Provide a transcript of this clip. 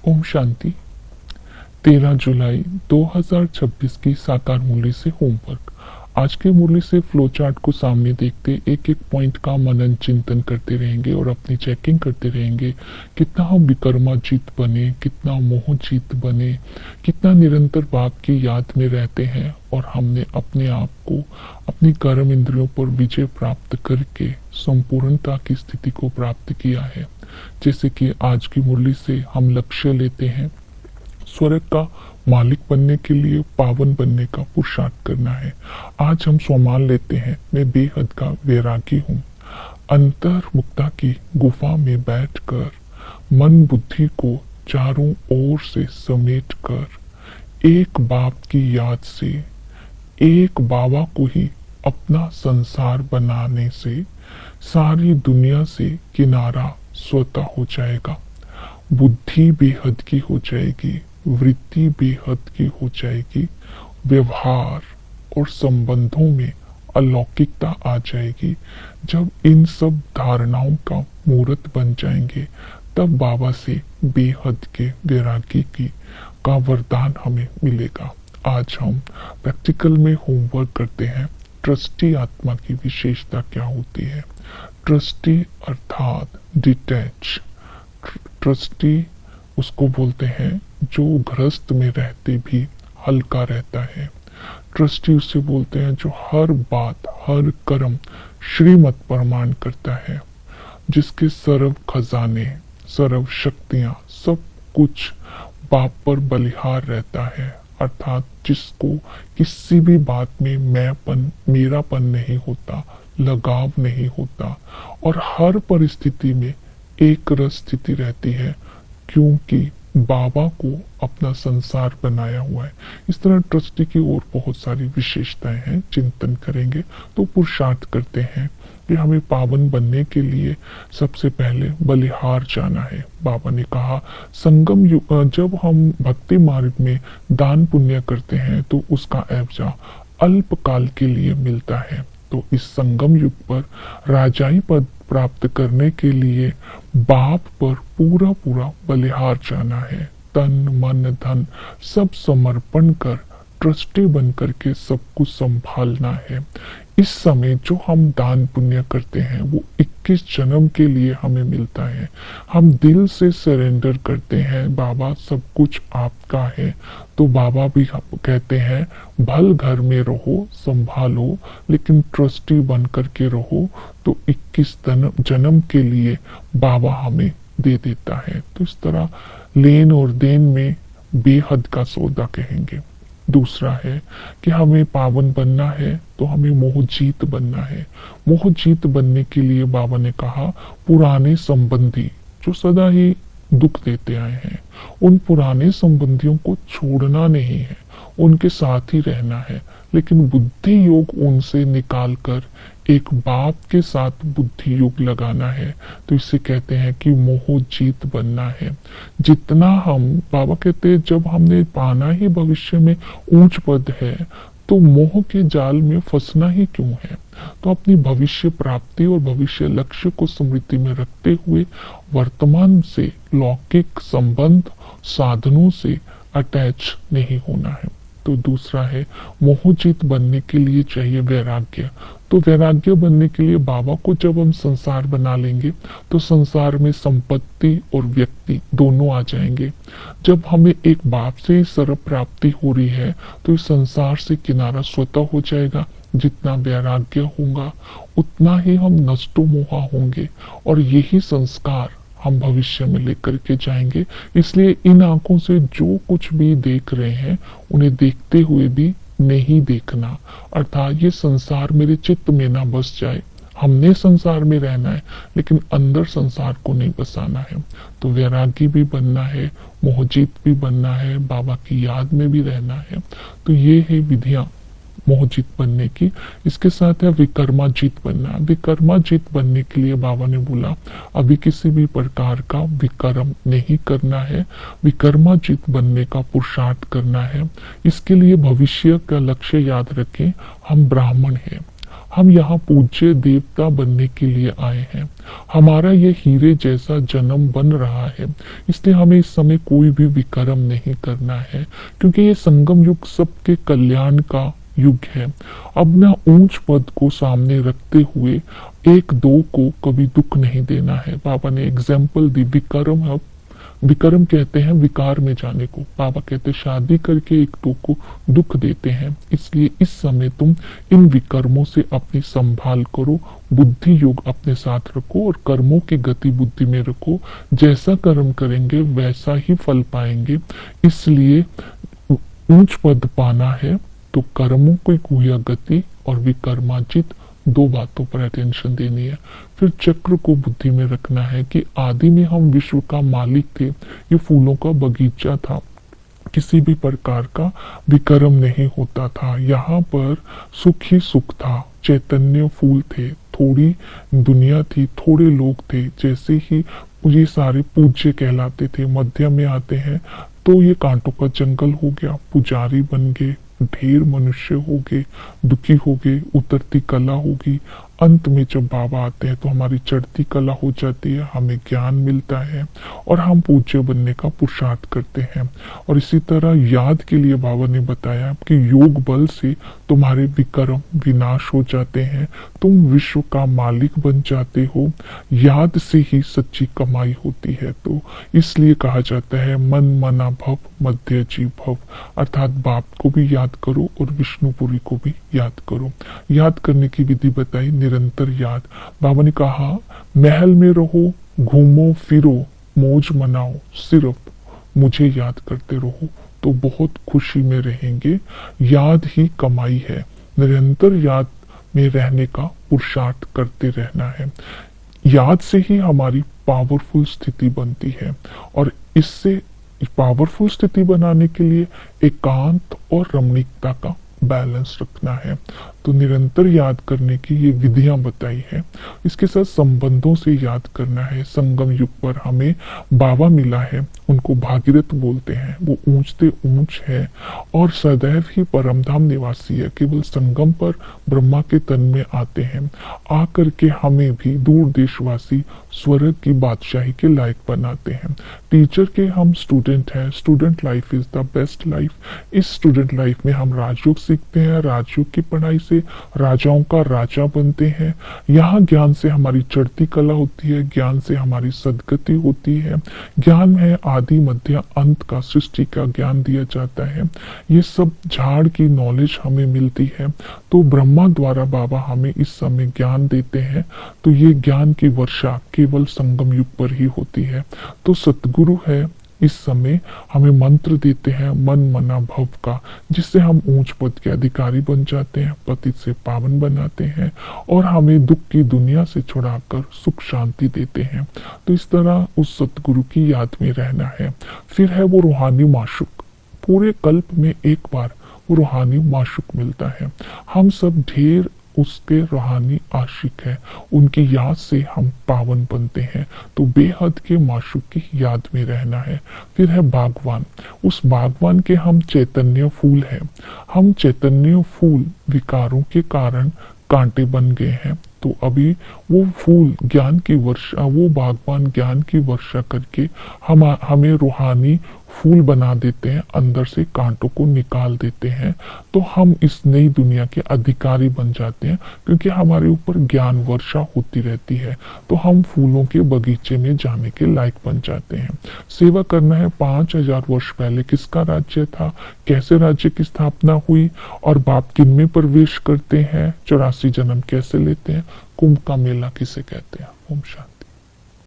ओम शांति। 13 जुलाई 2026 की साकार मुरली से होमवर्क। आज के मुरली से फ्लो चार्ट को सामने देखते एक एक पॉइंट का मनन चिंतन करते रहेंगे और अपनी चेकिंग करते रहेंगे। कितना हम विकर्माजीत बने, कितना मोहजीत बने, कितना निरंतर बाप की याद में रहते हैं और हमने अपने आप को अपनी कर्म इंद्रियों पर विजय प्राप्त करके संपूर्णता की स्थिति को प्राप्त किया है। जैसे कि आज की मुरली से हम लक्ष्य लेते हैं स्वर्ग का मालिक बनने के लिए पावन बनने का पुरुषार्थ करना है। आज हम स्वमान लेते हैं, मैं बेहद का वैरागी हूँ। अंतर्मुक्ता की गुफा में बैठकर मन बुद्धि को चारों ओर से समेट कर एक बाप की याद से, एक बाबा को ही अपना संसार बनाने से सारी दुनिया से किनारा स्वतः हो जाएगा। बुद्धि बेहद की हो जाएगी, वृत्ति बेहद की हो जाएगी, व्यवहार और संबंधों में अलौकिकता आ जाएगी। जब इन सब धारणाओं का मूर्त बन जाएंगे तब बाबा से बेहद के वैरागी की का वरदान हमें मिलेगा। आज हम प्रैक्टिकल में होमवर्क करते हैं। ट्रस्टी आत्मा की विशेषता क्या होती है? ट्रस्टी अर्थात डिटैच। ट्रस्टी उसको बोलते हैं जो गृहस्थ में रहते भी हल्का रहता है। ट्रस्टी उसे बोलते हैं जो हर बात, हर कर्म श्रीमत प्रमाण करता है, जिसके सर्व खजाने, सर्व शक्तियां, सब कुछ बाप पर बलिहार रहता है। अर्थात जिसको किसी भी बात में मैंपन, मेरापन नहीं होता, लगाव नहीं होता और हर परिस्थिति में एक रस स्थिति रहती है, क्योंकि बाबा को अपना संसार बनाया हुआ है। इस तरह ट्रस्टी की ओर बहुत सारी विशेषताएं हैं, चिंतन करेंगे तो पुरुषार्थ करते हैं कि हमें पावन बनने के लिए सबसे पहले बलिहार जाना है। बाबा ने कहा संगम युग, जब हम भक्ति मार्ग में दान पुण्य करते हैं तो उसका एवजा अल्प काल के लिए मिलता है। तो इस संगम युग पर राजाई पद प्राप्त करने के लिए बाप पर पूरा पूरा बलिहार जाना है। तन मन धन सब समर्पण कर ट्रस्टी बनकर के सब कुछ संभालना है। इस समय जो हम दान पुण्य करते हैं वो 21 जन्म के लिए हमें मिलता है। हम दिल से सरेंडर करते हैं, बाबा सब कुछ आपका है। तो बाबा भी कहते हैं भल घर में रहो, संभालो, लेकिन ट्रस्टी बन करके रहो। तो 21 जन्म के लिए बाबा हमें दे देता है। तो इस तरह लेन और देन में बेहद का सौदा कहेंगे। दूसरा है कि हमें पावन बनना है तो हमें मोहजीत बनना है। मोहजीत बनने के लिए बाबा ने कहा पुराने संबंधी जो सदा ही दुख देते आए हैं, उन पुराने संबंधियों को छोड़ना नहीं है, उनके साथ ही रहना है, लेकिन बुद्धि योग उनसे निकालकर एक बाप के साथ बुद्धि योग लगाना है। तो इसे कहते हैं कि मोहजीत बनना है। जितना हम, बाबा कहते हैं जब हमने पाना ही भविष्य में ऊंच पद है तो मोह के जाल में फंसना ही क्यों है। तो अपनी भविष्य प्राप्ति और भविष्य लक्ष्य को स्मृति में रखते हुए वर्तमान से लौकिक संबंध साधनों से अटैच नहीं होना है। तो दूसरा है मोहजीत बनने के लिए चाहिए वैराग्य। तो वैराग्य बनने के लिए बाबा को जब हम संसार बना लेंगे तो संसार में संपत्ति और व्यक्ति दोनों आ जाएंगे। जब हमें एक बाप से ही सर्व प्राप्ति हो रही है तो इस संसार से किनारा स्वतः हो जाएगा। जितना वैराग्य होगा उतना ही हम नष्टो मोहा होंगे और यही संस्कार हम भविष्य में लेकर के जाएंगे। इसलिए इन आंखों से जो कुछ भी देख रहे हैं उन्हें देखते हुए भी नहीं देखना। अर्थात ये संसार मेरे चित्त में ना बस जाए। हमने संसार में रहना है लेकिन अंदर संसार को नहीं बसाना है। तो वैरागी भी बनना है, मोहजीत भी बनना है, बाबा की याद में भी रहना है। तो ये है विधियां मोहजीत बनने की। इसके साथ है विकर्माजीत बनना। विकर्माजीत बनने के लिए बाबा ने बोला अभी किसी भी प्रकार का विकर्म नहीं करना है, विकर्माजीत बनने का पुरुषार्थ करना है। इसके लिए भविष्य का लक्ष्य याद रखें, हम ब्राह्मण हैं, हम यहाँ पूज्य देवता बनने के लिए आए हैं। हमारा ये हीरे जैसा जन्म बन रहा है, इसलिए हमें इस समय कोई भी विकर्म नहीं करना है, क्योंकि ये संगम युग सबके कल्याण का युग है। अब ना ऊंच पद को सामने रखते हुए एक दो को कभी दुख नहीं देना है। बाबा ने एग्जाम्पल दी, विकर्म कहते हैं विकार में जाने को। बाबा कहते हैं शादी करके एक दो को दुख देते हैं, इसलिए इस समय तुम इन विकर्मों से अपनी संभाल करो, बुद्धि योग अपने साथ रखो और कर्मों की गति बुद्धि में रखो। जैसा कर्म करेंगे वैसा ही फल पाएंगे। इसलिए ऊंच पद पाना है तो कर्मों की गुह्य गति और विकर्माजित दो बातों पर अटेंशन देनी है। फिर चक्र को बुद्धि में रखना है कि आदि में हम विश्व का मालिक थे, ये फूलों का बगीचा था, किसी भी प्रकार का विकर्म नहीं होता था, यहाँ पर सुख ही सुख था, चैतन्य फूल थे, थोड़ी दुनिया थी, थोड़े लोग थे। जैसे ही ये सारे पूज्य कहलाते थे, मध्य में आते हैं तो ये कांटों का जंगल हो गया, पुजारी बन गए, ढेर मनुष्य हो गए, दुखी हो गए, उतरती कला होगी। अंत में जब बाबा आते हैं तो हमारी चढ़ती कला हो जाती है, हमें ज्ञान मिलता है और हम पूज्य बनने का पुरुषार्थ करते हैं। और इसी तरह याद के लिए बाबा ने बताया कि योग बल से तुम्हारे विकर्म विनाश हो जाते हैं, तुम विश्व का मालिक बन जाते हो। याद से ही सच्ची कमाई होती है। तो इसलिए कहा जाता है मन मना भव मध्य जीव भव, अर्थात बाप को भी याद करो और विष्णुपुरी को भी याद करो। याद करने की विधि बताई, निरंतर याद। बाबा ने कहा महल में रहो, घूमो फिरो, मौज मनाओ, सिर्फ मुझे याद करते रहो तो बहुत खुशी में रहेंगे। याद ही कमाई है, निरंतर याद में रहने का पुरुषार्थ करते रहना है। याद से ही हमारी पावरफुल स्थिति बनती है और इससे पावरफुल स्थिति बनाने के लिए एकांत और रमणीकता का बैलेंस रखना है। तो निरंतर याद करने की ये विधियां बताई है। इसके साथ संबंधों से याद करना है। संगम युग पर हमें बाबा मिला है, उनको भागीरथ बोलते हैं, वो ऊंचते ऊंच है और सदैव ही परमधाम निवासी है। केवल संगम पर ब्रह्मा के तन में आते हैं, आकर के हमें भी दूर देशवासी स्वर्ग की बादशाही के लायक बनाते हैं। टीचर के हम स्टूडेंट हैं, student life is the best life. इस स्टूडेंट लाइफ में हम राजयोग सीखते हैं, राजयोग की पढ़ाई से राजाओं का राजा बनते हैं। यहाँ ज्ञान से हमारी चढ़ती कला होती है, ज्ञान से हमारी सदगति होती है। ज्ञान है आदि मध्य अंत का, सृष्टि का ज्ञान दिया जाता है। ये सब झाड़ की नॉलेज हमें मिलती है। तो ब्रह्मा द्वारा बाबा हमें इस समय ज्ञान देते हैं, तो ये ज्ञान की वर्षा केवल संगम युग पर ही होती है। तो सतगुरु है इस समय हमें मंत्र देते हैं मन मना भव का, जिससे हम ऊंच पद के अधिकारी बन जाते हैं, पतित से पावन बनाते हैं और हमें दुख की दुनिया से छुड़ाकर सुख शांति देते हैं। तो इस तरह उस सतगुरु की याद में रहना है। फिर है वो रूहानी माशुक। पूरे कल्प में एक बार वो रूहानी माशुक मिलता है। हम सब ढेर उसके रूहानी आशिक है, उनकी याद से हम पावन बनते हैं। तो बेहद के माशूक की याद में रहना है। फिर है बागवान। उस बागवान के हम चैतन्य फूल हैं। हम चैतन्य फूल विकारों के कारण कांटे बन गए हैं। तो अभी वो फूल ज्ञान की वर्षा, वो बागवान ज्ञान की वर्षा करके हमें रूहानी फूल बना देते हैं, अंदर से कांटों को निकाल देते हैं। तो हम इस नई दुनिया के अधिकारी बन जाते हैं, क्योंकि हमारे ऊपर ज्ञान वर्षा होती रहती है। तो हम फूलों के बगीचे में जाने के लायक बन जाते हैं। सेवा करना है। 5000 वर्ष पहले किसका राज्य था, कैसे राज्य की स्थापना हुई और बाप किन में प्रवेश करते हैं, 84 जन्म कैसे लेते हैं, कुंभ का मेला किसे कहते हैं। ओम शांति।